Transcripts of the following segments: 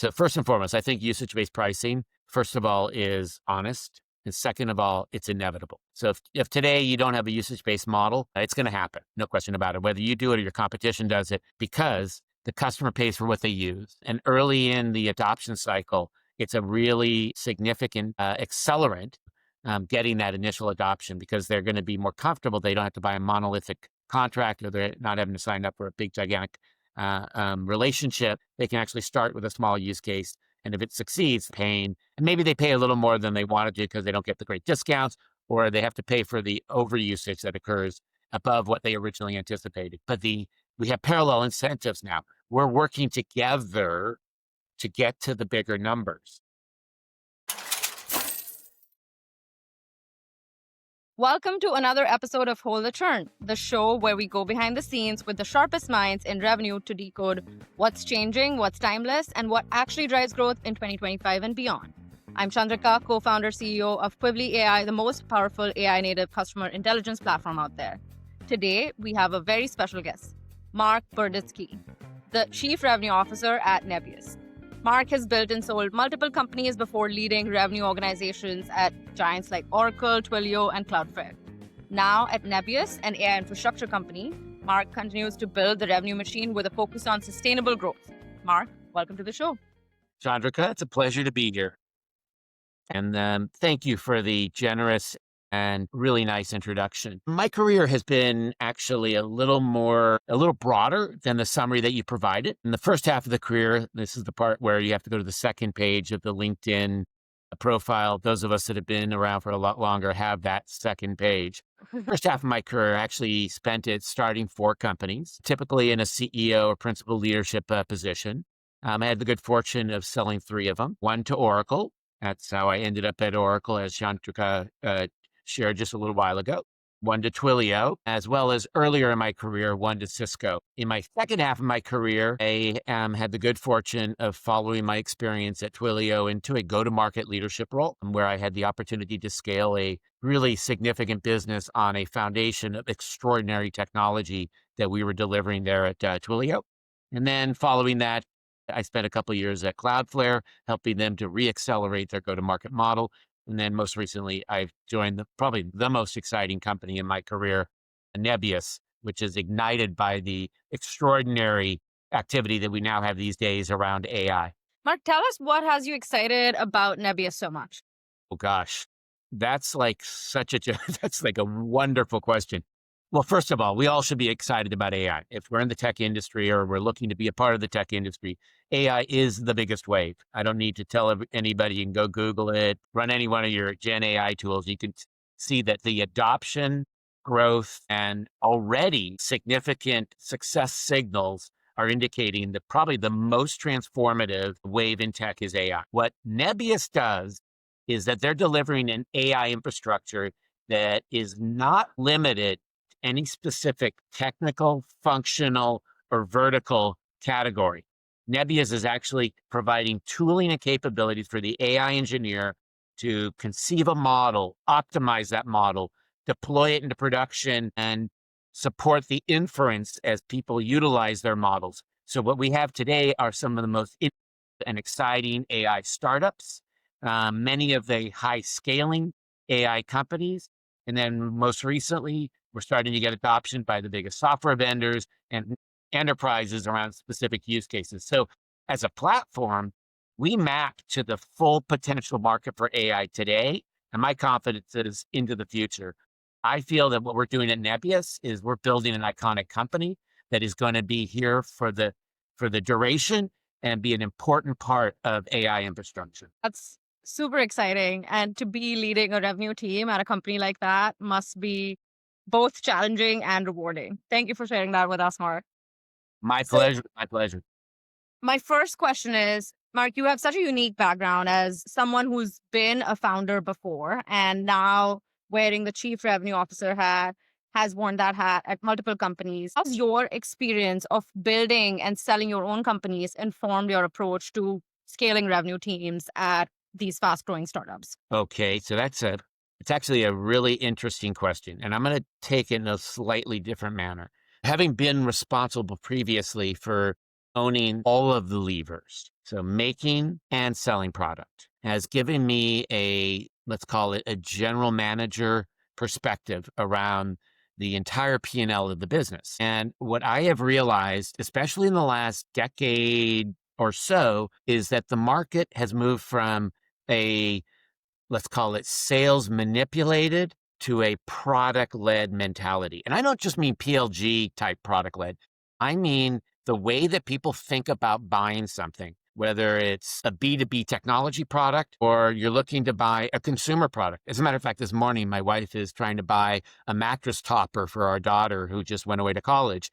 So first and foremost, I think usage-based pricing, first of all, is honest. And second of all, it's inevitable. So if today you don't have a usage-based model, it's going to happen. No question about it, whether you do it or your competition does it, because the customer pays for what they use. And early in the adoption cycle, it's a really significant accelerant getting that initial adoption, because they're going to be more comfortable. They don't have to buy a monolithic contract, or they're not having to sign up for a big, gigantic relationship. They can actually start with a small use case. And if it succeeds, paying, and maybe they pay a little more than they wanted to because they don't get the great discounts, or they have to pay for the overusage that occurs above what they originally anticipated. But we have parallel incentives now. We're working together to get to the bigger numbers. Welcome to another episode of Hold the Churn, the show where we go behind the scenes with the sharpest minds in revenue to decode what's changing, what's timeless, and what actually drives growth in 2025 and beyond. I'm Chandrika, co-founder, CEO of Twilio AI, the most powerful AI-native customer intelligence platform out there. Today, we have a very special guest, Marc Boroditsky, the Chief Revenue Officer at Nebius. Marc has built and sold multiple companies before leading revenue organizations at giants like Oracle, Twilio, and Cloudflare. Now at Nebius, an AI infrastructure company, Marc continues to build the revenue machine with a focus on sustainable growth. Marc, welcome to the show. Chandrika, it's a pleasure to be here. And thank you for the generous and really nice introduction. My career has been actually a little broader than the summary that you provided. In the first half of the career, this is the part where you have to go to the second page of the LinkedIn profile. Those of us that have been around for a lot longer have that second page. First half of my career, I actually spent it starting 4 companies, typically in a CEO or principal leadership position. I had the good fortune of selling 3 of them, one to Oracle. That's how I ended up at Oracle, as Chandrika shared just a little while ago. One to Twilio, as well as earlier in my career, one to Cisco. In my second half of my career, I had the good fortune of following my experience at Twilio into a go-to-market leadership role, where I had the opportunity to scale a really significant business on a foundation of extraordinary technology that we were delivering there at Twilio. And then following that, I spent a couple of years at Cloudflare, helping them to re-accelerate their go-to-market model. And then most recently, I've joined probably the most exciting company in my career, Nebius, which is ignited by the extraordinary activity that we now have these days around AI. Marc, tell us what has you excited about Nebius so much? Oh gosh, that's like that's like a wonderful question. Well, first of all, we all should be excited about AI. If we're in the tech industry or we're looking to be a part of the tech industry, AI is the biggest wave. I don't need to tell anybody. You can go Google it, run any one of your Gen AI tools. You can see that the adoption, growth, and already significant success signals are indicating that probably the most transformative wave in tech is AI. What Nebius does is that they're delivering an AI infrastructure that is not limited any specific technical, functional, or vertical category. Nebius is actually providing tooling and capabilities for the AI engineer to conceive a model, optimize that model, deploy it into production, and support the inference as people utilize their models. So what we have today are some of the most and exciting AI startups, many of the high scaling AI companies, and then most recently, we're starting to get adoption by the biggest software vendors and enterprises around specific use cases. So as a platform, we map to the full potential market for AI today, and my confidence is into the future. I feel that what we're doing at Nebius is we're building an iconic company that is going to be here for the duration and be an important part of AI infrastructure. That's super exciting. And to be leading a revenue team at a company like that must be both challenging and rewarding. Thank you for sharing that with us, Marc. My pleasure. My pleasure. My first question is, Marc, you have such a unique background as someone who's been a founder before and now wearing the Chief Revenue Officer hat, has worn that hat at multiple companies. How's your experience of building and selling your own companies informed your approach to scaling revenue teams at these fast-growing startups? Okay, so it's actually a really interesting question, and I'm going to take it in a slightly different manner. Having been responsible previously for owning all of the levers, So making and selling product has given me a, let's call it a general manager perspective around the entire P&L of the business. And what I have realized, especially in the last decade or so, is that the market has moved from a, let's call it sales manipulated to a product led mentality. And I don't just mean PLG type product led. I mean the way that people think about buying something, whether it's a B2B technology product or you're looking to buy a consumer product. As a matter of fact, this morning, my wife is trying to buy a mattress topper for our daughter who just went away to college.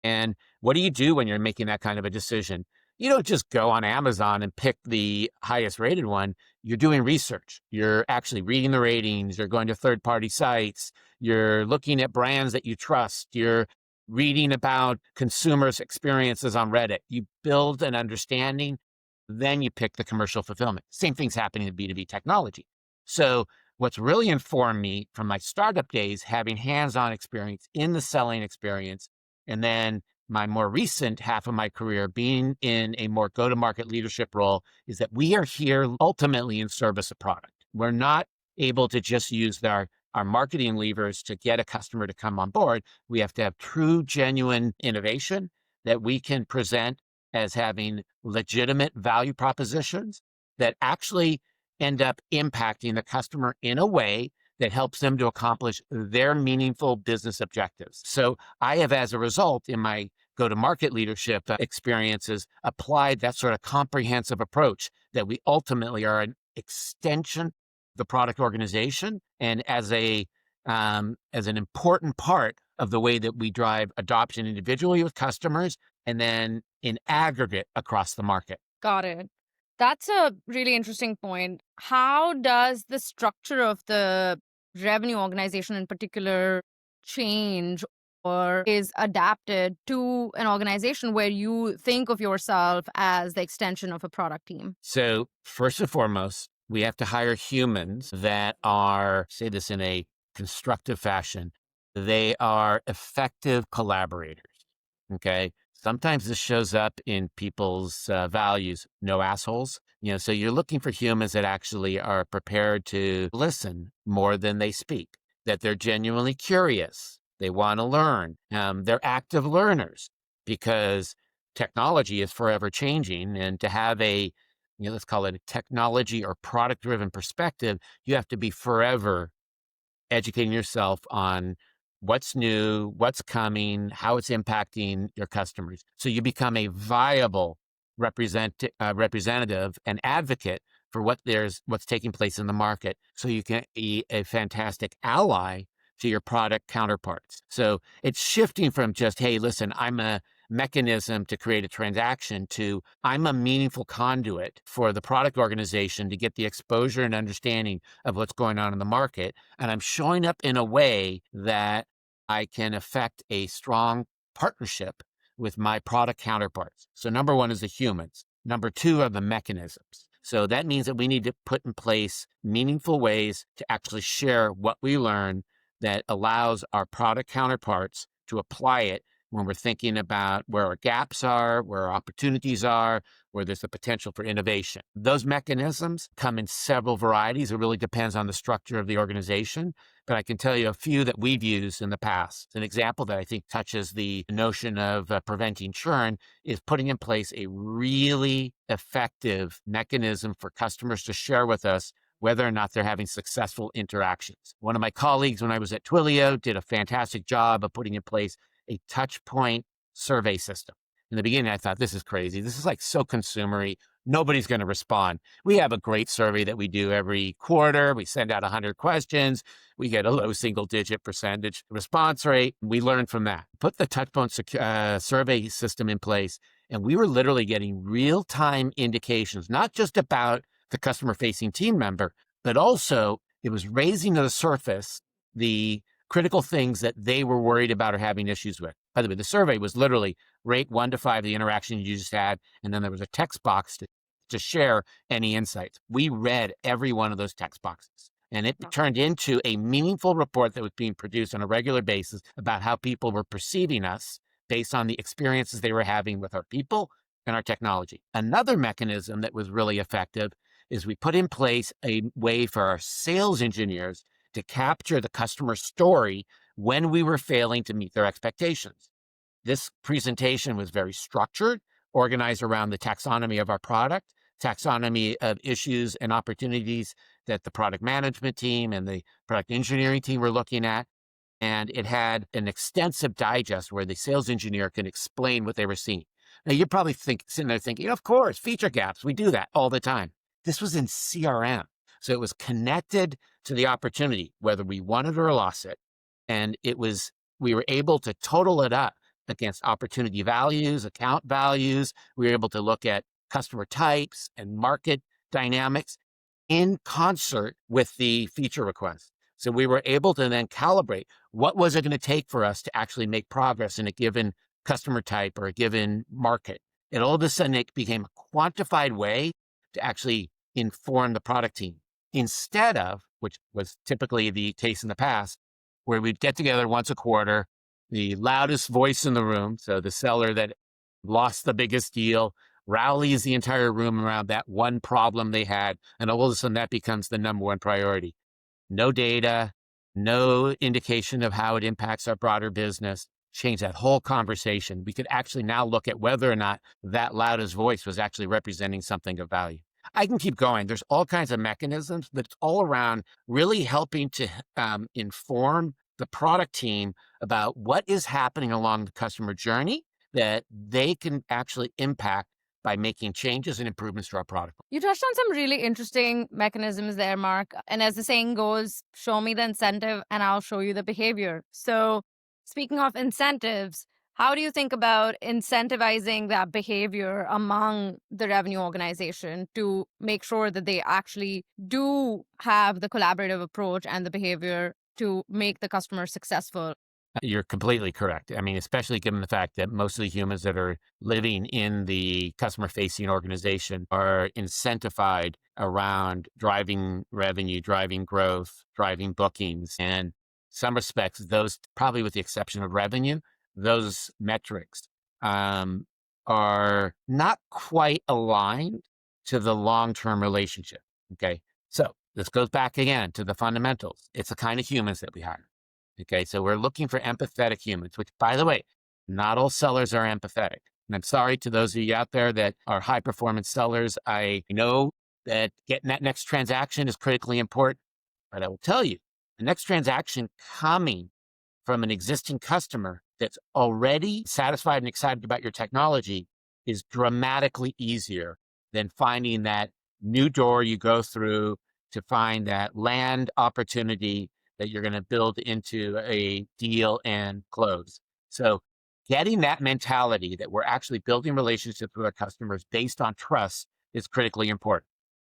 And what do you do when you're making that kind of a decision? You don't just go on Amazon and pick the highest rated one. You're doing research. You're actually reading the ratings. You're going to third party sites. You're looking at brands that you trust. You're reading about consumers' experiences on Reddit. You build an understanding, then you pick the commercial fulfillment. Same thing's happening in B2B technology. So what's really informed me from my startup days, having hands-on experience in the selling experience, and then my more recent half of my career being in a more go-to-market leadership role, is that we are here ultimately in service of product. We're not able to just use our marketing levers to get a customer to come on board. We have to have true, genuine innovation that we can present as having legitimate value propositions that actually end up impacting the customer in a way that helps them to accomplish their meaningful business objectives. So I have, as a result, in my go-to-market leadership experiences, applied that sort of comprehensive approach that we ultimately are an extension of the product organization and as an important part of the way that we drive adoption individually with customers and then in aggregate across the market. Got it. That's a really interesting point. How does the structure of the revenue organization in particular change or is adapted to an organization where you think of yourself as the extension of a product team? So first and foremost, we have to hire humans that are, say this in a constructive fashion, they are effective collaborators. Okay. Sometimes this shows up in people's values, no assholes. So you're looking for humans that actually are prepared to listen more than they speak, that they're genuinely curious. They want to learn. They're active learners because technology is forever changing. And to have let's call it a technology or product driven perspective, you have to be forever educating yourself on what's new, what's coming, how it's impacting your customers. So you become a viable representative and advocate for what's taking place in the market. So you can be a fantastic ally to your product counterparts. So it's shifting from just, hey, listen, I'm a mechanism to create a transaction to I'm a meaningful conduit for the product organization to get the exposure and understanding of what's going on in the market. And I'm showing up in a way that I can affect a strong partnership with my product counterparts. So number one is the humans. Number two are the mechanisms. So that means that we need to put in place meaningful ways to actually share what we learn that allows our product counterparts to apply it when we're thinking about where our gaps are, where our opportunities are, where there's the potential for innovation. Those mechanisms come in several varieties. It really depends on the structure of the organization, but I can tell you a few that we've used in the past. An example that I think touches the notion of preventing churn is putting in place a really effective mechanism for customers to share with us whether or not they're having successful interactions. One of my colleagues when I was at Twilio did a fantastic job of putting in place a touch point survey system. In the beginning, I thought, this is crazy. This is like so consumery. Nobody's going to respond. We have a great survey that we do every quarter. We send out 100 questions. We get a low single-digit percentage response rate. We learn from that. Put the touchpoint survey system in place, and we were literally getting real-time indications, not just about the customer-facing team member, but also it was raising to the surface the critical things that they were worried about or having issues with. By the way, the survey was literally rate 1 to 5 the interaction you just had, and then there was a text box to share any insights. We read every one of those text boxes, and it turned into a meaningful report that was being produced on a regular basis about how people were perceiving us based on the experiences they were having with our people, in our technology. Another mechanism that was really effective is we put in place a way for our sales engineers to capture the customer story when we were failing to meet their expectations. This presentation was very structured, organized around the taxonomy of our product, taxonomy of issues and opportunities that the product management team and the product engineering team were looking at. And it had an extensive digest where the sales engineer can explain what they were seeing. Now, you're probably sitting there thinking, of course, feature gaps. We do that all the time. This was in CRM. So it was connected to the opportunity, whether we won it or lost it. And we were able to total it up against opportunity values, account values. We were able to look at customer types and market dynamics in concert with the feature request. So we were able to then calibrate what was it going to take for us to actually make progress in a given customer type or a given market. And all of a sudden it became a quantified way to actually inform the product team instead of, which was typically the case in the past, where we'd get together once a quarter, the loudest voice in the room, so the seller that lost the biggest deal, rallies the entire room around that one problem they had, and all of a sudden that becomes the number one priority. No data, no indication of how it impacts our broader business, change that whole conversation. We could actually now look at whether or not that loudest voice was actually representing something of value. I can keep going. There's all kinds of mechanisms, but it's all around really helping to inform the product team about what is happening along the customer journey that they can actually impact by making changes and improvements to our product. You touched on some really interesting mechanisms there, Mark. And as the saying goes, show me the incentive and I'll show you the behavior. So speaking of incentives, how do you think about incentivizing that behavior among the revenue organization to make sure that they actually do have the collaborative approach and the behavior to make the customer successful? You're completely correct. I mean, especially given the fact that most of the humans that are living in the customer-facing organization are incentivized around driving revenue, driving growth, driving bookings. And in some respects, those, probably with the exception of revenue, those metrics are not quite aligned to the long-term relationship. Okay. So this goes back again to the fundamentals. It's the kind of humans that we hire. Okay, so we're looking for empathetic humans, which, by the way, not all sellers are empathetic. And I'm sorry to those of you out there that are high performance sellers. I know that getting that next transaction is critically important, but I will tell you, the next transaction coming from an existing customer that's already satisfied and excited about your technology is dramatically easier than finding that new door you go through to find that land opportunity that you're going to build into a deal and close. So getting that mentality that we're actually building relationships with our customers based on trust is critically important.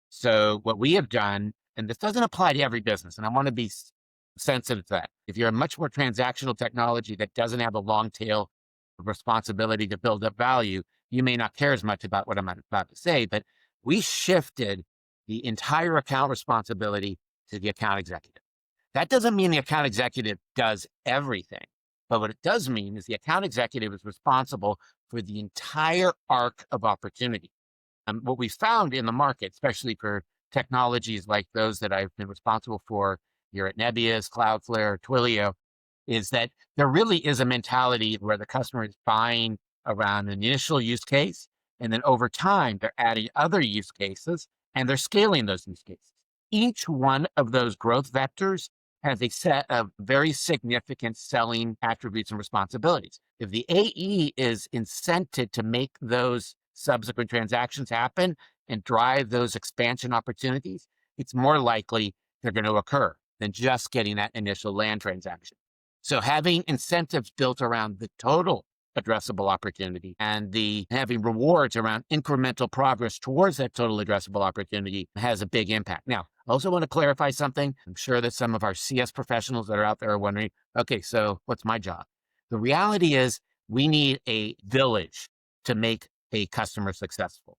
So what we have done, and this doesn't apply to every business, and I want to be sensitive to that. If you're a much more transactional technology that doesn't have a long tail of responsibility to build up value, you may not care as much about what I'm about to say, but we shifted the entire account responsibility to the account executive. That doesn't mean the account executive does everything, but what it does mean is the account executive is responsible for the entire arc of opportunity. What we found in the market, especially for technologies like those that I've been responsible for here at Nebius, Cloudflare, Twilio, is that there really is a mentality where the customer is buying around an initial use case, and then over time, they're adding other use cases, and they're scaling those use cases. Each one of those growth vectors has a set of very significant selling attributes and responsibilities. If the AE is incented to make those subsequent transactions happen and drive those expansion opportunities, it's more likely they're going to occur than just getting that initial land transaction. So having incentives built around the total addressable opportunity and having rewards around incremental progress towards that total addressable opportunity has a big impact. Now, I also want to clarify something. I'm sure that some of our CS professionals that are out there are wondering, okay, so what's my job? The reality is we need a village to make a customer successful.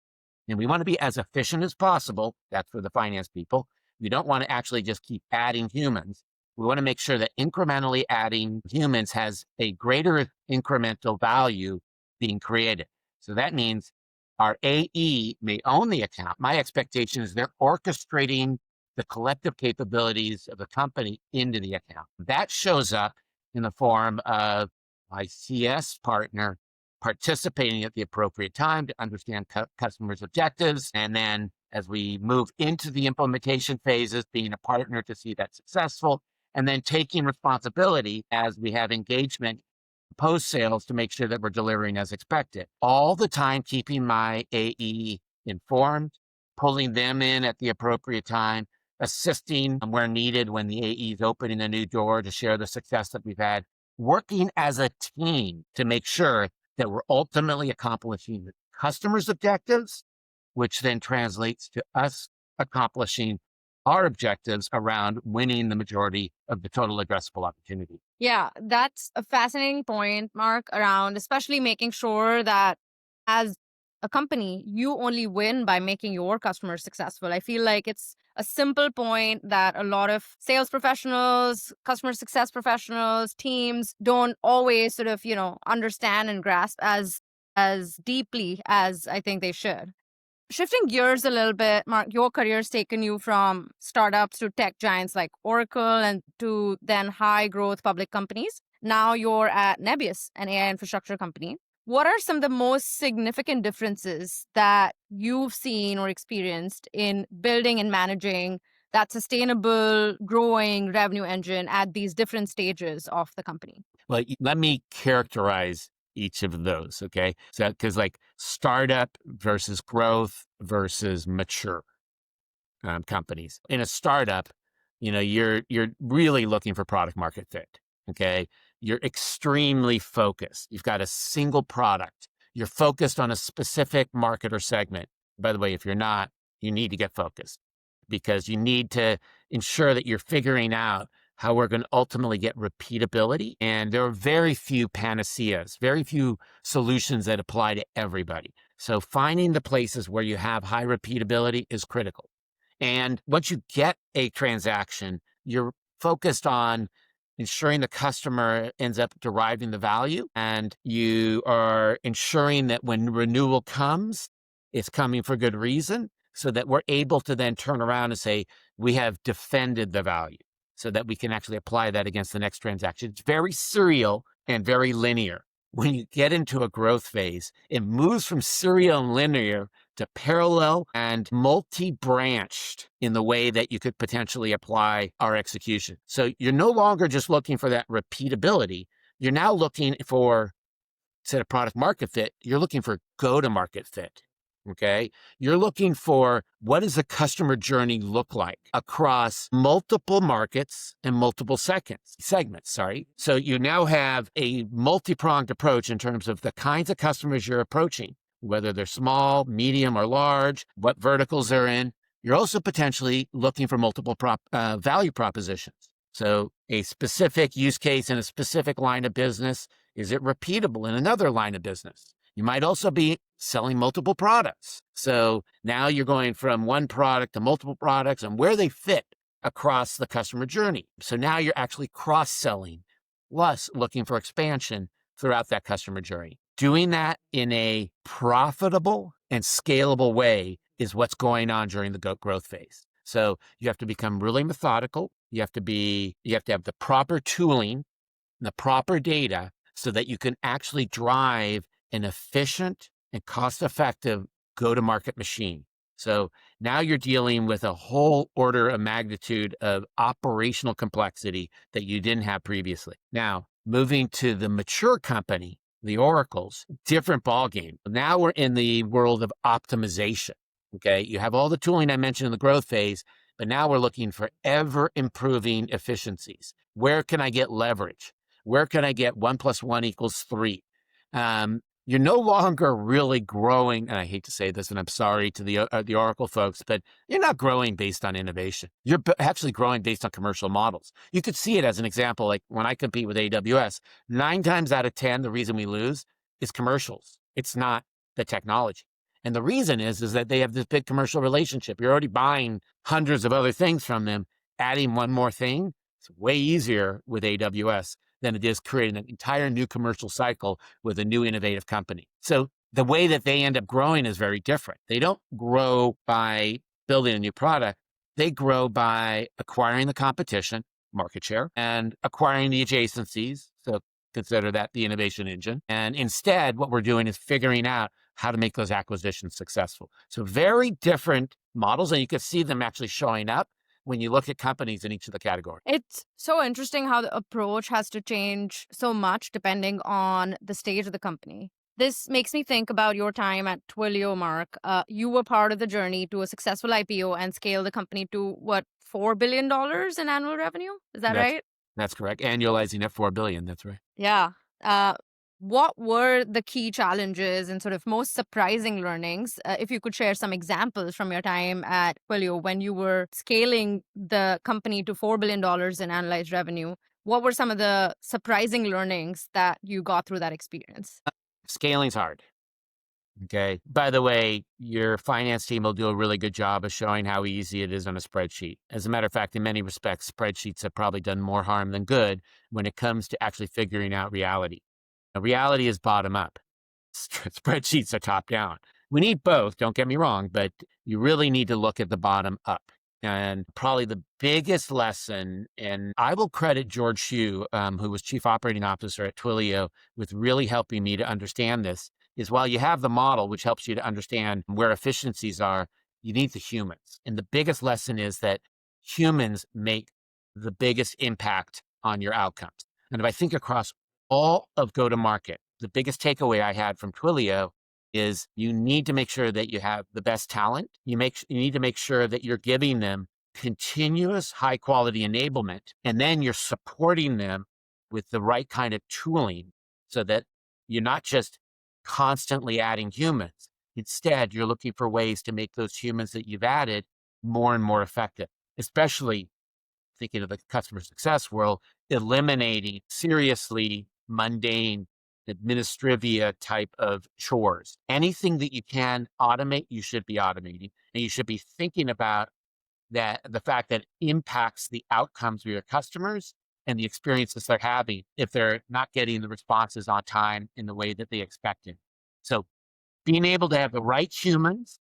And we want to be as efficient as possible. That's for the finance people. We don't want to actually just keep adding humans. We want to make sure that incrementally adding humans has a greater incremental value being created. So that means our AE may own the account. My expectation is they're orchestrating the collective capabilities of the company into the account. That shows up in the form of my CS partner participating at the appropriate time to understand customers' objectives. And then as we move into the implementation phases, being a partner to see that successful, and then taking responsibility as we have engagement post sales to make sure that we're delivering as expected. All the time, keeping my AE informed, pulling them in at the appropriate time, assisting where needed when the AE is opening a new door to share the success that we've had, working as a team to make sure that we're ultimately accomplishing the customer's objectives, which then translates to us accomplishing our objectives around winning the majority of the total addressable opportunity. Yeah, that's a fascinating point, Mark, around especially making sure that as a company, you only win by making your customers successful. I feel like it's a simple point that a lot of sales professionals, customer success professionals, teams don't always sort of, understand and grasp as deeply as I think they should. Shifting gears a little bit, Mark, your career's taken you from startups to tech giants like Oracle and to then high growth public companies. Now you're at Nebius, an AI infrastructure company. What are some of the most significant differences that you've seen or experienced in building and managing that sustainable, growing revenue engine at these different stages of the company? Well, let me characterize each of those, okay? So, because like startup versus growth versus mature companies. In a startup, you're really looking for product market fit, okay? You're extremely focused. You've got a single product. You're focused on a specific market or segment. By the way, if you're not, you need to get focused because you need to ensure that you're figuring out how we're going to ultimately get repeatability. And there are very few panaceas, very few solutions that apply to everybody. So finding the places where you have high repeatability is critical. And once you get a transaction, you're focused on ensuring the customer ends up deriving the value, and you are ensuring that when renewal comes, it's coming for good reason, so that we're able to then turn around and say, we have defended the value, so that we can actually apply that against the next transaction. It's very serial and very linear. When you get into a growth phase, it moves from serial and linear to parallel and multi-branched in the way that you could potentially apply our execution. So you're no longer just looking for that repeatability. You're now looking for, instead of product market fit, you're looking for go-to-market fit. Okay. You're looking for what does the customer journey look like across multiple markets and multiple segments. So you now have a multi-pronged approach in terms of the kinds of customers you're approaching, whether they're small, medium, or large, what verticals they're in. You're also potentially looking for multiple value propositions. So a specific use case in a specific line of business, is it repeatable in another line of business? You might also be selling multiple products. So now you're going from one product to multiple products and where they fit across the customer journey. So now you're actually cross-selling, plus looking for expansion throughout that customer journey. Doing that in a profitable and scalable way is what's going on during the growth phase. So you have to become really methodical. You have to have the proper tooling, the proper data, so that you can actually drive an efficient and cost-effective go-to-market machine. So now you're dealing with a whole order of magnitude of operational complexity that you didn't have previously. Now, moving to the mature company, the Oracles, different ballgame. Now we're in the world of optimization. Okay, you have all the tooling I mentioned in the growth phase, but now we're looking for ever-improving efficiencies. Where can I get leverage? Where can I get 1 + 1 = 3? You're no longer really growing, and I hate to say this, and I'm sorry to the Oracle folks, but you're not growing based on innovation. You're actually growing based on commercial models. You could see it as an example, like when I compete with AWS, 9 times out of 10, the reason we lose is commercials. It's not the technology. And the reason is that they have this big commercial relationship. You're already buying hundreds of other things from them. Adding one more thing, it's way easier with AWS than it is creating an entire new commercial cycle with a new innovative company. So the way that they end up growing is very different. They don't grow by building a new product. They grow by acquiring the competition, market share, and acquiring the adjacencies. So consider that the innovation engine. And instead, what we're doing is figuring out how to make those acquisitions successful. So very different models, and you can see them actually showing up when you look at companies in each of the categories. It's so interesting how the approach has to change so much depending on the stage of the company. This makes me think about your time at Twilio, Mark. You were part of the journey to a successful IPO and scale the company to what, $4 billion in annual revenue? Is that That's right? that's correct. Annualizing at 4 billion. That's right. Yeah. Uh, what were the key challenges and sort of most surprising learnings? If you could share some examples from your time at Twilio when you were scaling the company to $4 billion in analyzed revenue, what were some of the surprising learnings that you got through that experience? Scaling's hard. Okay. By the way, your finance team will do a really good job of showing how easy it is on a spreadsheet. As a matter of fact, in many respects, spreadsheets have probably done more harm than good when it comes to actually figuring out reality. Now, reality is bottom up. Spreadsheets are top down. We need both, don't get me wrong, but you really need to look at the bottom up. And probably the biggest lesson, and I will credit George Hugh, who was chief operating officer at Twilio, with really helping me to understand this, is while you have the model, which helps you to understand where efficiencies are, you need the humans. And the biggest lesson is that humans make the biggest impact on your outcomes. And if I think across all of go-to-market, the biggest takeaway I had from Twilio is you need to make sure that you have the best talent. You need to make sure that you're giving them continuous high quality enablement, and then you're supporting them with the right kind of tooling so that you're not just constantly adding humans. Instead, you're looking for ways to make those humans that you've added more and more effective, especially thinking of the customer success world, eliminating seriously mundane administrivia type of chores. Anything that you can automate, you should be automating. And you should be thinking about that the fact that it impacts the outcomes of your customers and the experiences they're having if they're not getting the responses on time in the way that they expected. So being able to have the right humans,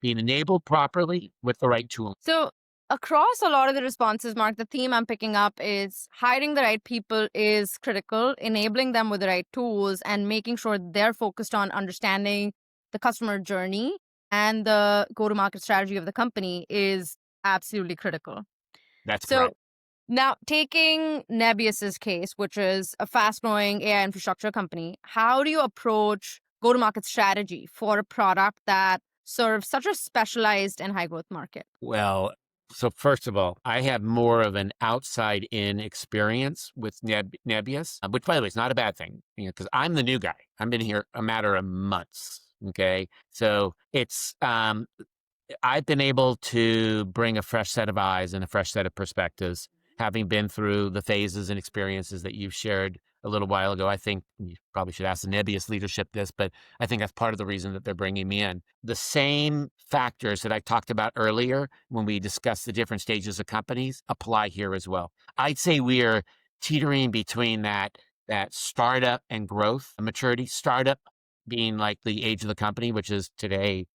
being enabled properly with the right tools. So, across a lot of the responses, Mark, the theme I'm picking up is hiring the right people is critical, enabling them with the right tools, and making sure they're focused on understanding the customer journey and the go to market strategy of the company is absolutely critical. That's So, correct. now taking Nebius's case, which is a fast growing AI infrastructure company, how do you approach go to market strategy for a product that serves such a specialized and high growth market? Well, so first of all, I have more of an outside in experience with Nebius, which by the way is not a bad thing, because I'm the new guy. I've been here a matter of months. Okay. So it's, I've been able to bring a fresh set of eyes and a fresh set of perspectives, having been through the phases and experiences that you've shared a little while ago. I think you probably should ask the Nebius leadership this, but I think that's part of the reason that they're bringing me in. The same factors that I talked about earlier when we discussed the different stages of companies apply here as well. I'd say we are teetering between that startup and growth maturity. Startup being like the age of the company, which is today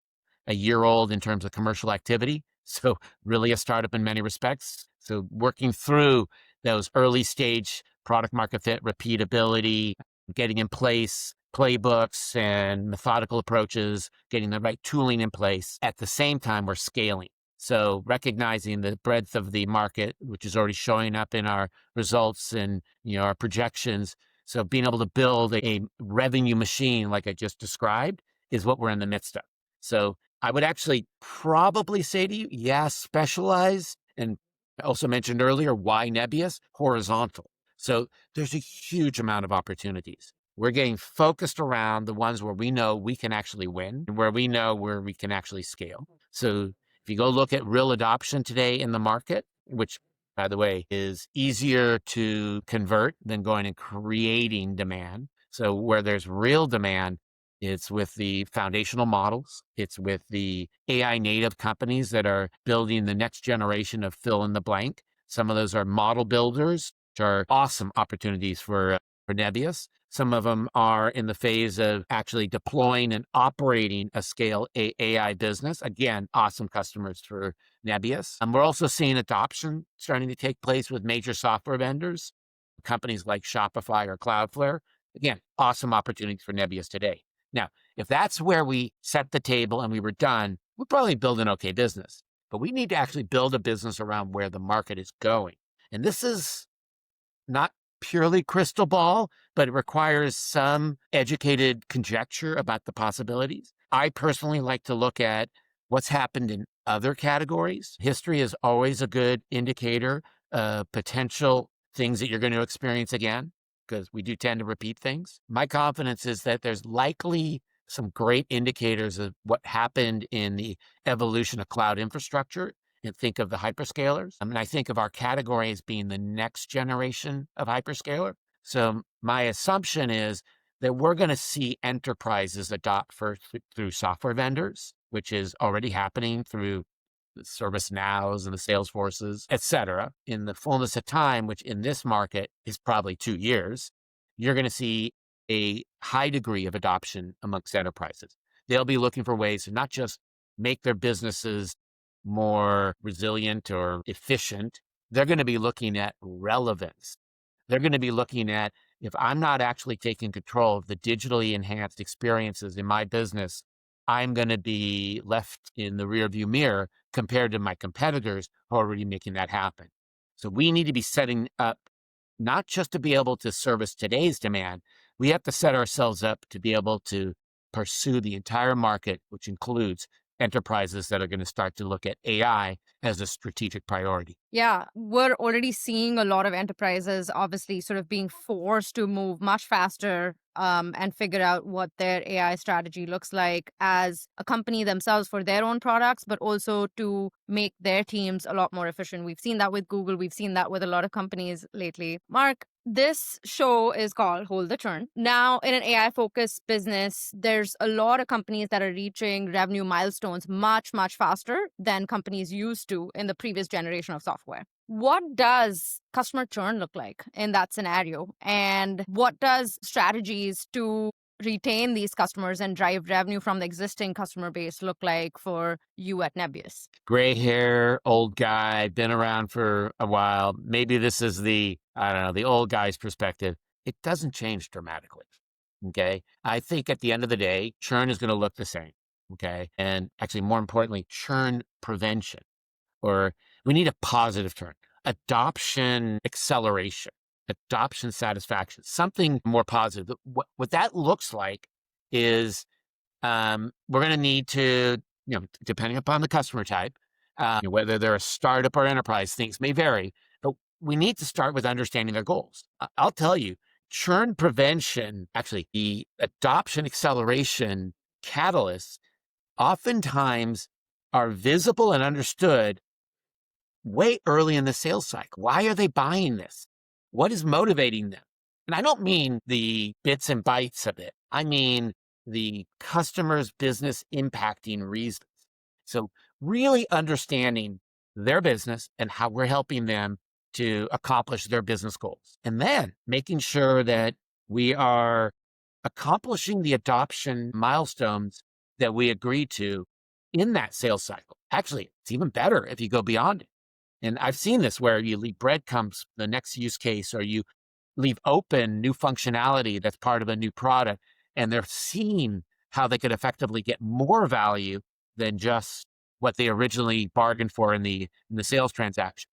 a year old in terms of commercial activity. So really a startup in many respects. So working through those early stage product market fit, repeatability, getting in place playbooks and methodical approaches, getting the right tooling in place. At the same time, we're scaling. So recognizing the breadth of the market, which is already showing up in our results and our projections. So being able to build a revenue machine like I just described is what we're in the midst of. So I would actually probably say to you, yeah, specialize. And I also mentioned earlier, why Nebius? Horizontal. So there's a huge amount of opportunities. We're getting focused around the ones where we know we can actually win and where we know where we can actually scale. So if you go look at real adoption today in the market, which by the way is easier to convert than going and creating demand. So where there's real demand, it's with the foundational models. It's with the AI native companies that are building the next generation of fill in the blank. Some of those are model builders, which are awesome opportunities for for Nebius. Some of them are in the phase of actually deploying and operating a scale AI business. Again, awesome customers for Nebius. We're also seeing adoption starting to take place with major software vendors, companies like Shopify or Cloudflare. Again, awesome opportunities for Nebius today. Now, if that's where we set the table and we were done, we'll probably build an okay business. But we need to actually build a business around where the market is going. And this is not purely crystal ball, but it requires some educated conjecture about the possibilities. I personally like to look at what's happened in other categories. History is always a good indicator of potential things that you're going to experience again, because we do tend to repeat things. My confidence is that there's likely some great indicators of what happened in the evolution of cloud infrastructure, and think of the hyperscalers. I mean, I think of our category as being the next generation of hyperscaler. So my assumption is that we're going to see enterprises adopt first through software vendors, which is already happening through the ServiceNows and the Salesforces, et cetera. In the fullness of time, which in this market is probably 2 years, you're going to see a high degree of adoption amongst enterprises. They'll be looking for ways to not just make their businesses more resilient or efficient. They're going to be looking at relevance. They're going to be looking at, if I'm not actually taking control of the digitally enhanced experiences in my business, I'm going to be left in the rearview mirror compared to my competitors who are already making that happen. So we need to be setting up not just to be able to service today's demand, we have to set ourselves up to be able to pursue the entire market, which includes enterprises that are going to start to look at AI as a strategic priority. Yeah, we're already seeing a lot of enterprises obviously sort of being forced to move much faster and figure out what their AI strategy looks like as a company themselves for their own products, but also to make their teams a lot more efficient. We've seen that with Google. We've seen that with a lot of companies lately. Marc, this show is called Hold the Churn. Now, in an AI-focused business, there's a lot of companies that are reaching revenue milestones much, much faster than companies used to in the previous generation of software. What does customer churn look like in that scenario? And what does strategies to retain these customers and drive revenue from the existing customer base look like for you at Nebius? Gray hair, old guy, been around for a while. Maybe this is the old guy's perspective. It doesn't change dramatically. Okay. I think at the end of the day, churn is going to look the same. Okay. And actually, more importantly, churn prevention, or we need a positive churn, adoption acceleration, adoption satisfaction, something more positive. What that looks like is we're going to need to, depending upon the customer type, whether they're a startup or enterprise, things may vary, but we need to start with understanding their goals. I'll tell you, churn prevention, actually the adoption acceleration catalysts oftentimes are visible and understood way early in the sales cycle. Why are they buying this? What is motivating them? And I don't mean the bits and bytes of it. I mean the customer's business impacting reasons. So really understanding their business and how we're helping them to accomplish their business goals. And then making sure that we are accomplishing the adoption milestones that we agreed to in that sales cycle. Actually, it's even better if you go beyond it. And I've seen this where you leave breadcrumbs, the next use case, or you leave open new functionality that's part of a new product, and they're seeing how they could effectively get more value than just what they originally bargained for in the sales transaction.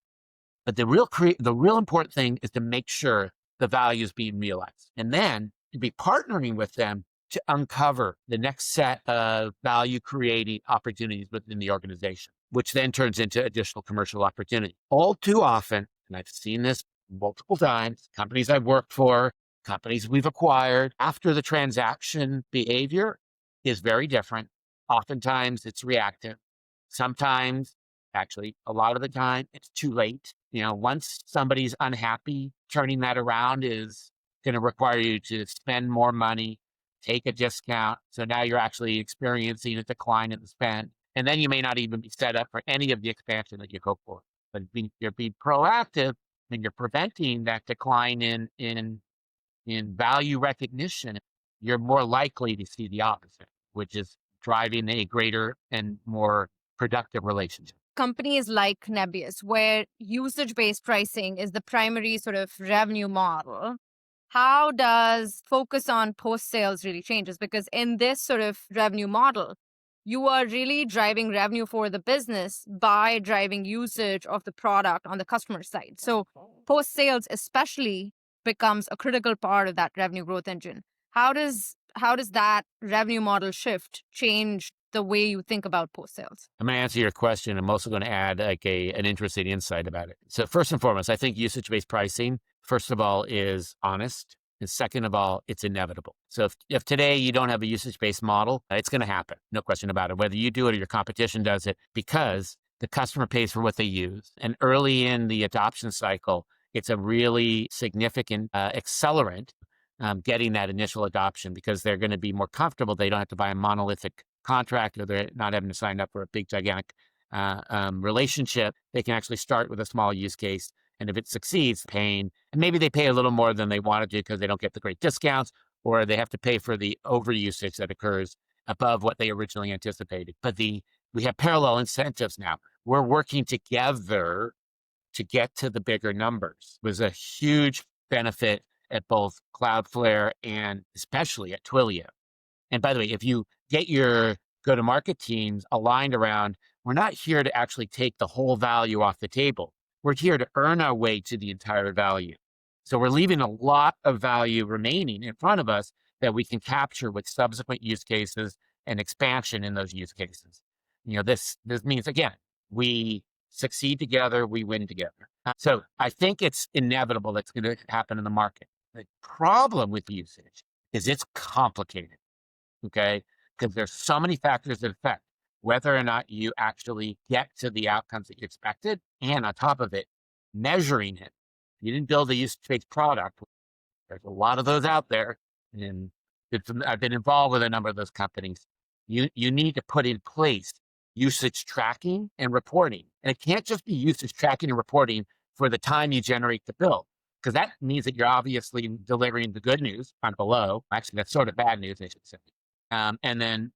But the real important thing is to make sure the value is being realized, and then to be partnering with them to uncover the next set of value creating opportunities within the organization, which then turns into additional commercial opportunity. All too often, and I've seen this multiple times, companies I've worked for, companies we've acquired, after the transaction behavior is very different. Oftentimes it's reactive. Sometimes, actually, a lot of the time, it's too late. Once somebody's unhappy, turning that around is going to require you to spend more money, take a discount. So now you're actually experiencing a decline in the spend. And then you may not even be set up for any of the expansion that you go for. But you're being proactive and you're preventing that decline in in value recognition, you're more likely to see the opposite, which is driving a greater and more productive relationship. Companies like Nebius, where usage-based pricing is the primary sort of revenue model, how does focus on post-sales really changes? Because in this sort of revenue model, you are really driving revenue for the business by driving usage of the product on the customer side. So post-sales especially becomes a critical part of that revenue growth engine. How does that revenue model shift change the way you think about post-sales? I'm going to answer your question. I'm also going to add like an interesting insight about it. So first and foremost, I think usage-based pricing, first of all, is honest. And second of all, it's inevitable. So if today you don't have a usage-based model, it's going to happen. No question about it. Whether you do it or your competition does it, because the customer pays for what they use. And early in the adoption cycle, it's a really significant accelerant getting that initial adoption because they're going to be more comfortable. They don't have to buy a monolithic contract, or they're not having to sign up for a big, gigantic relationship. They can actually start with a small use case. And if it succeeds, paying, and maybe they pay a little more than they wanted to because they don't get the great discounts, or they have to pay for the overusage that occurs above what they originally anticipated. But we have parallel incentives now. We're working together to get to the bigger numbers. It was a huge benefit at both Cloudflare and especially at Twilio. And by the way, if you get your go-to-market teams aligned around, we're not here to actually take the whole value off the table. We're here to earn our way to the entire value. So we're leaving a lot of value remaining in front of us that we can capture with subsequent use cases and expansion in those use cases. This means, again, we succeed together, we win together. So I think it's inevitable that's going to happen in the market. The problem with usage is it's complicated. Okay. Because there's so many factors that affect whether or not you actually get to the outcomes that you expected. And on top of it, measuring it. You didn't build a usage-based product. There's a lot of those out there. And I've been involved with a number of those companies. You need to put in place usage tracking and reporting. And it can't just be usage tracking and reporting for the time you generate the bill, because that means that you're obviously delivering the good news on below. Actually, that's sort of bad news, I should say. And then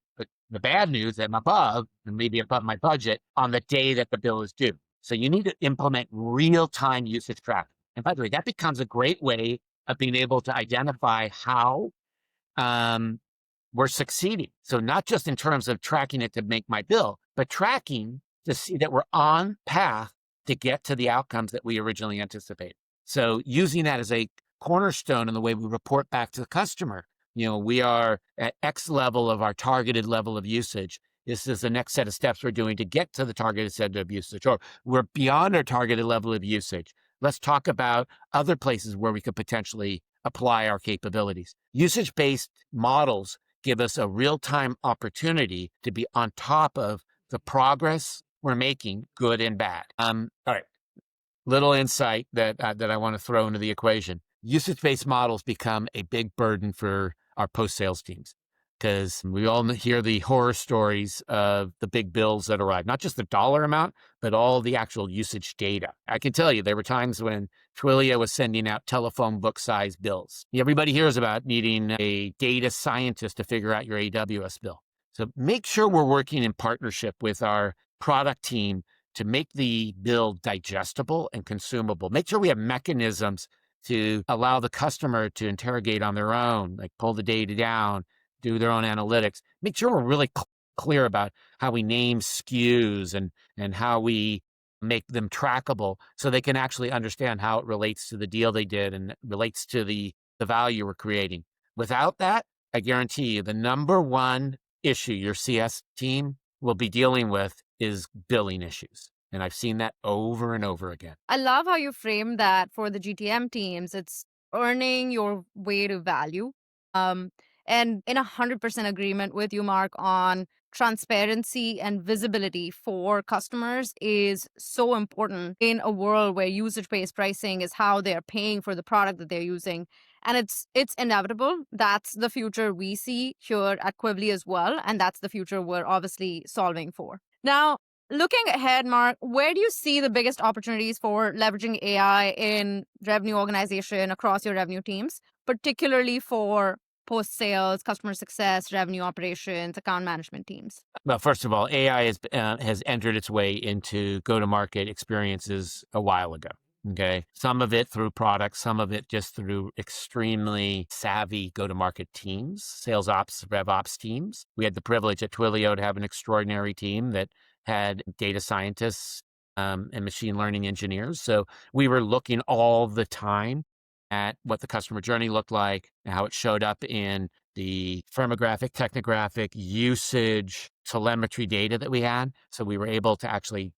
the bad news, I'm above, and maybe above my budget on the day that the bill is due. So you need to implement real-time usage tracking. And by the way, that becomes a great way of being able to identify how we're succeeding. So not just in terms of tracking it to make my bill, but tracking to see that we're on path to get to the outcomes that we originally anticipated. So using that as a cornerstone in the way we report back to the customer. We are at X level of our targeted level of usage. This is the next set of steps we're doing to get to the targeted set of usage, or we're beyond our targeted level of usage. Let's talk about other places where we could potentially apply our capabilities. Usage-based models give us a real-time opportunity to be on top of the progress we're making, good and bad. All right, little insight that I want to throw into the equation. Usage-based models become a big burden for our post-sales teams because we all hear the horror stories of the big bills that arrive, not just the dollar amount, but all the actual usage data. I can tell you there were times when Twilio was sending out telephone book size bills. Everybody hears about needing a data scientist to figure out your AWS bill. So make sure we're working in partnership with our product team to make the bill digestible and consumable. Make sure we have mechanisms to allow the customer to interrogate on their own, like pull the data down, do their own analytics. Make sure we're really clear about how we name SKUs and how we make them trackable so they can actually understand how it relates to the deal they did and relates to the value we're creating. Without that, I guarantee you the number one issue your CS team will be dealing with is billing issues. And I've seen that over and over again. I love how you frame that for the GTM teams. It's earning your way to value. And in 100% agreement with you, Mark, on transparency and visibility for customers is so important in a world where usage-based pricing is how they're paying for the product that they're using. And it's inevitable. That's the future we see here at Quivly as well. And that's the future we're obviously solving for. Now, Looking ahead, Mark, where do you see the biggest opportunities for leveraging AI in revenue organization across your revenue teams, particularly for post-sales, customer success, revenue operations, account management teams? Well, first of all, AI has entered its way into go-to-market experiences a while ago. Okay. Some of it through products, some of it just through extremely savvy go-to-market teams, sales ops, rev ops teams. We had the privilege at Twilio to have an extraordinary team that had data scientists and machine learning engineers. So we were looking all the time at what the customer journey looked like, and how it showed up in the firmographic, technographic, usage, telemetry data that we had. So we were able to actually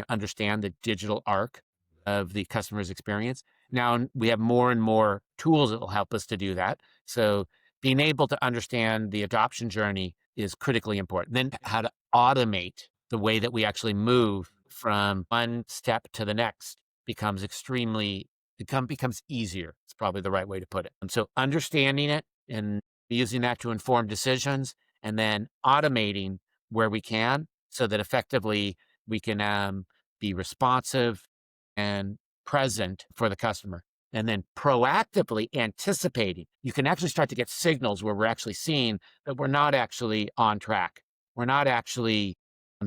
understand the digital arc of the customer's experience. Now we have more and more tools that will help us to do that. So being able to understand the adoption journey is critically important. Then how to automate the way that we actually move from one step to the next becomes becomes easier. It's probably the right way to put it. And so understanding it and using that to inform decisions, and then automating where we can so that effectively we can be responsive and present for the customer. And then proactively anticipating. You can actually start to get signals where we're actually seeing that we're not actually on track. We're not actually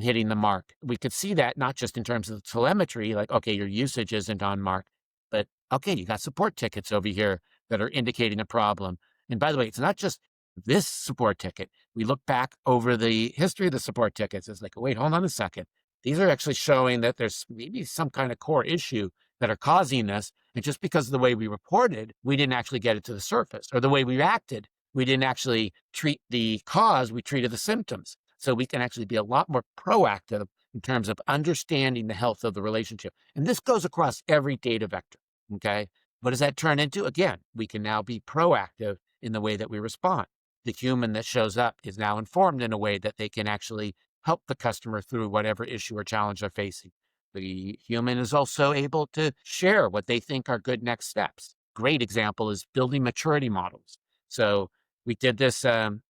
hitting the mark. We could see that not just in terms of the telemetry, like, okay, your usage isn't on mark, but okay, you got support tickets over here that are indicating a problem. And by the way, it's not just this support ticket. We look back over the history of the support tickets. It's like, wait, hold on a second. These are actually showing that there's maybe some kind of core issue that are causing this. And just because of the way we reported, we didn't actually get it to the surface, or the way we acted, we didn't actually treat the cause, we treated the symptoms. So we can actually be a lot more proactive in terms of understanding the health of the relationship. And this goes across every data vector. Okay. What does that turn into? Again, we can now be proactive in the way that we respond. The human that shows up is now informed in a way that they can actually help the customer through whatever issue or challenge they're facing. The human is also able to share what they think are good next steps. Great example is building maturity models. So we did this, had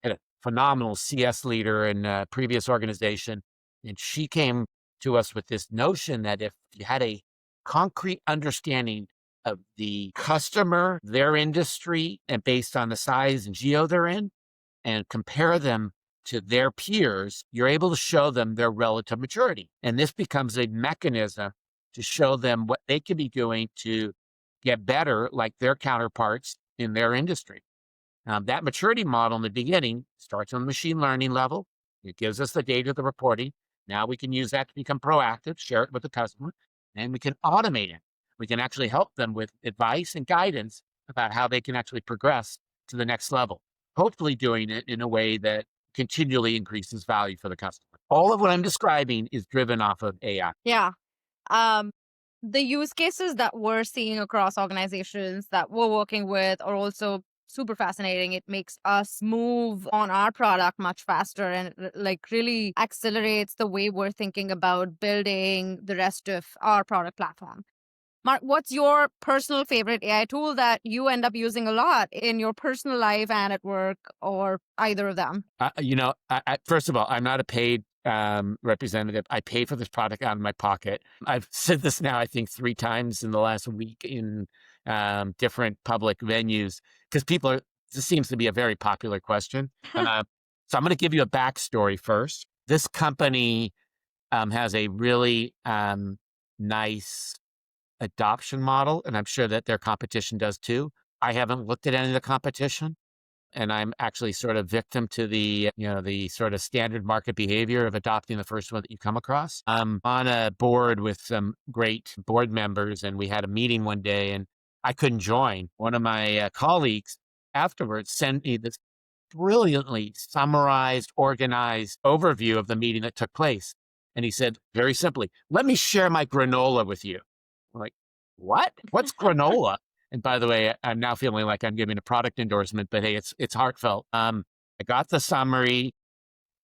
a phenomenal CS leader in a previous organization, and she came to us with this notion that if you had a concrete understanding of the customer, their industry, and based on the size and geo they're in, and compare them to their peers, you're able to show them their relative maturity. And this becomes a mechanism to show them what they can be doing to get better like their counterparts in their industry. That maturity model in the beginning starts on the machine learning level. It gives us the data, the reporting. Now we can use that to become proactive, share it with the customer, and we can automate it. We can actually help them with advice and guidance about how they can actually progress to the next level, hopefully doing it in a way that continually increases value for the customer. All of what I'm describing is driven off of AI. Yeah. Um, the use cases that we're seeing across organizations that we're working with are also super fascinating. It makes us move on our product much faster, and like really accelerates the way we're thinking about building the rest of our product platform. Mark, what's your personal favorite AI tool that you end up using a lot in your personal life and at work, or either of them? First of all, I'm not a paid representative. I pay for this product out of my pocket. I've said this now, I think 3 times in the last week in different public venues, because this seems to be a very popular question. So I'm going to give you a backstory first. This company has a really nice adoption model, and I'm sure that their competition does too. I haven't looked at any of the competition, and I'm actually sort of victim to the sort of standard market behavior of adopting the first one that you come across. I'm on a board with some great board members, and we had a meeting one day, and I couldn't join. One of my colleagues afterwards sent me this brilliantly summarized, organized overview of the meeting that took place. And he said, very simply, "Let me share my granola with you." I'm like, what? What's granola? And by the way, I'm now feeling like I'm giving a product endorsement, but hey, it's heartfelt. I got the summary,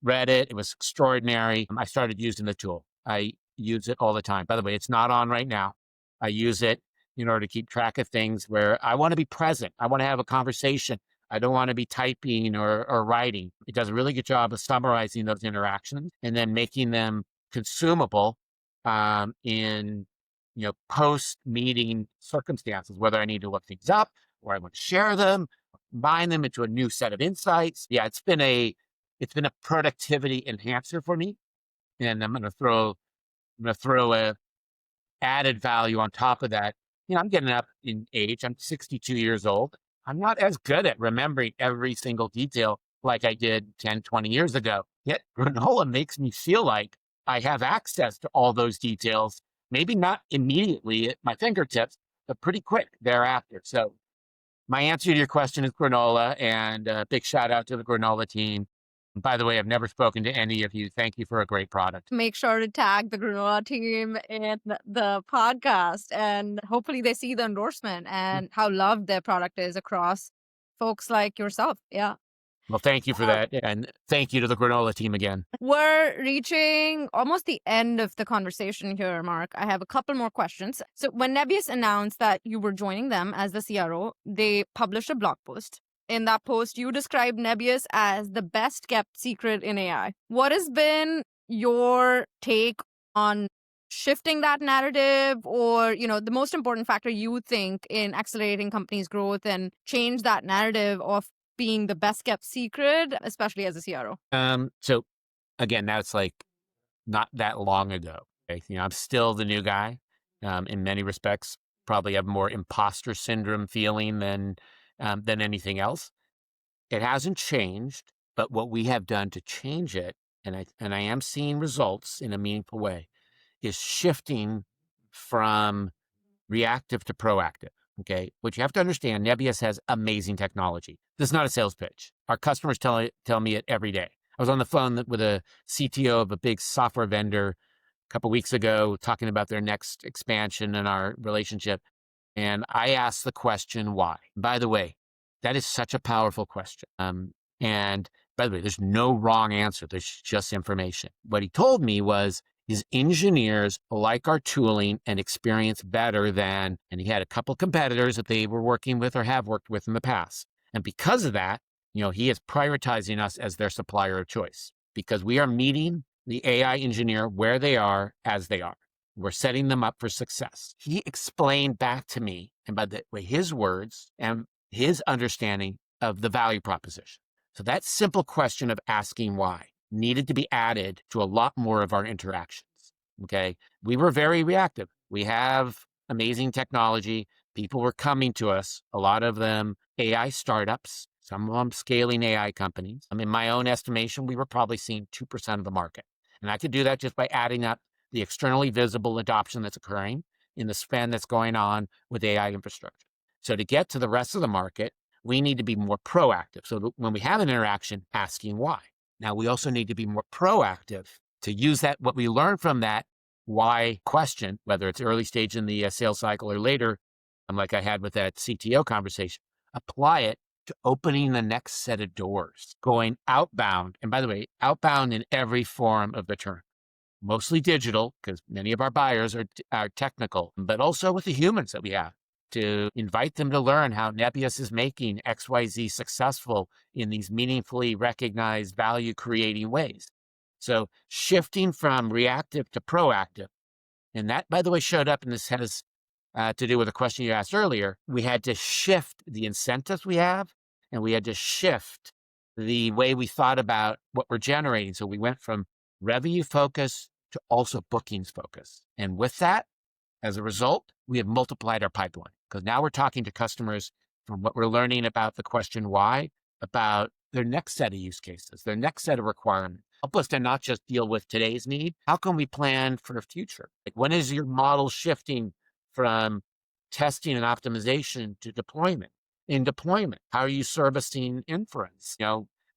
read it. It was extraordinary. I started using the tool. I use it all the time. By the way, it's not on right now. I use it in order to keep track of things where I want to be present. I want to have a conversation. I don't want to be typing or writing. It does a really good job of summarizing those interactions and then making them consumable in post-meeting circumstances, whether I need to look things up or I want to share them, combine them into a new set of insights. Yeah, it's been a productivity enhancer for me, and I'm going to throw a added value on top of that. I'm getting up in age. I'm 62 years old. I'm not as good at remembering every single detail like I did 10, 20 years ago. Yet granola makes me feel like I have access to all those details, maybe not immediately at my fingertips, but pretty quick thereafter. So my answer to your question is granola, and a big shout out to the granola team. And by the way, I've never spoken to any of you. Thank you for a great product. Make sure to tag the granola team in the podcast, and hopefully they see the endorsement and how loved their product is across folks like yourself. Yeah. Well, thank you for that. And thank you to the granola team again. We're reaching almost the end of the conversation here, Marc. I have a couple more questions. So when Nebius announced that you were joining them as the CRO, they published a blog post. In that post, you described Nebius as the best kept secret in AI. What has been your take on shifting that narrative, or, the most important factor you think in accelerating companies' growth and change that narrative of being the best kept secret, especially as a CRO? So again, that's like not that long ago. Okay? I'm still the new guy. In many respects, probably have more imposter syndrome feeling than anything else. It hasn't changed, but what we have done to change it, and I am seeing results in a meaningful way, is shifting from reactive to proactive. Okay. What you have to understand, Nebius has amazing technology. This is not a sales pitch. Our customers tell me it every day. I was on the phone with a CTO of a big software vendor a couple of weeks ago talking about their next expansion in our relationship. And I asked the question, why? By the way, that is such a powerful question. And by the way, there's no wrong answer. There's just information. What he told me was his engineers like our tooling and experience better than, and he had a couple competitors that they were working with or have worked with in the past. And because of that, he is prioritizing us as their supplier of choice because we are meeting the AI engineer where they are as they are. We're setting them up for success. He explained back to me, and by the way, his words and his understanding of the value proposition. So that simple question of asking why needed to be added to a lot more of our interactions. Okay. We were very reactive. We have amazing technology. People were coming to us, a lot of them AI startups, some of them scaling AI companies. In my own estimation, we were probably seeing 2% of the market. And I could do that just by adding up the externally visible adoption that's occurring in the spend that's going on with AI infrastructure. So to get to the rest of the market, we need to be more proactive. So when we have an interaction, asking why. Now, we also need to be more proactive to use that, what we learn from that why question, whether it's early stage in the sales cycle or later, like I had with that CTO conversation, apply it to opening the next set of doors, going outbound. And by the way, outbound in every form of the term, mostly digital, because many of our buyers are technical, but also with the humans that we have, to invite them to learn how Nebius is making XYZ successful in these meaningfully recognized value creating ways. So shifting from reactive to proactive. And that, by the way, showed up, and this has to do with a question you asked earlier. We had to shift the incentives we have, and we had to shift the way we thought about what we're generating. So we went from revenue focus to also bookings focus. And with that, as a result, we have multiplied our pipeline because now we're talking to customers from what we're learning about the question why, about their next set of use cases, their next set of requirements. Help us to not just deal with today's need. How can we plan for the future? Like, when is your model shifting from testing and optimization to deployment? In deployment, how are you servicing inference?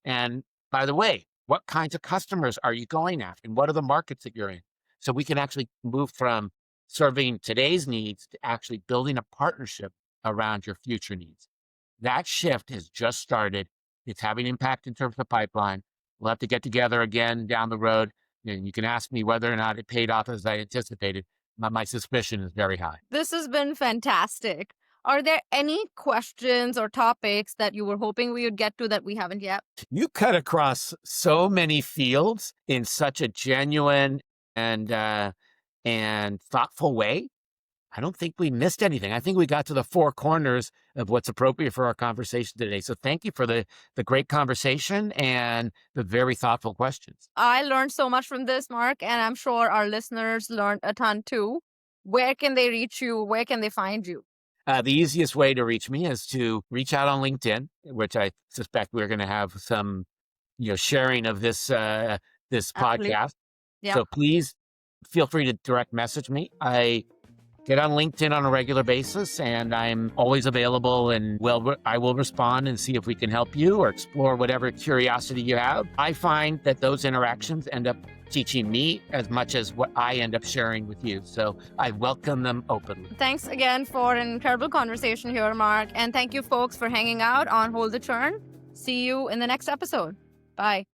And by the way, what kinds of customers are you going after? And what are the markets that you're in? So we can actually move from serving today's needs to actually building a partnership around your future needs. That shift has just started. It's having impact in terms of the pipeline. We'll have to get together again down the road. And you can ask me whether or not it paid off as I anticipated. My suspicion is very high. This has been fantastic. Are there any questions or topics that you were hoping we would get to that we haven't yet? You cut across so many fields in such a genuine and thoughtful way. I don't think we missed anything. I think we got to the four corners of what's appropriate for our conversation today. So thank you for the great conversation and the very thoughtful questions. I learned so much from this, Mark, and I'm sure our listeners learned a ton too. Where can they reach you? Where can they find you? The easiest way to reach me is to reach out on LinkedIn, which I suspect we're going to have some, sharing of this this Absolutely. podcast. Yeah. So please feel free to direct message me. I get on LinkedIn on a regular basis, and I'm always available, and I will respond and see if we can help you or explore whatever curiosity you have. I find that those interactions end up teaching me as much as what I end up sharing with you. So I welcome them openly. Thanks again for an incredible conversation here, Mark. And thank you folks for hanging out on Hold the Churn. See you in the next episode. Bye.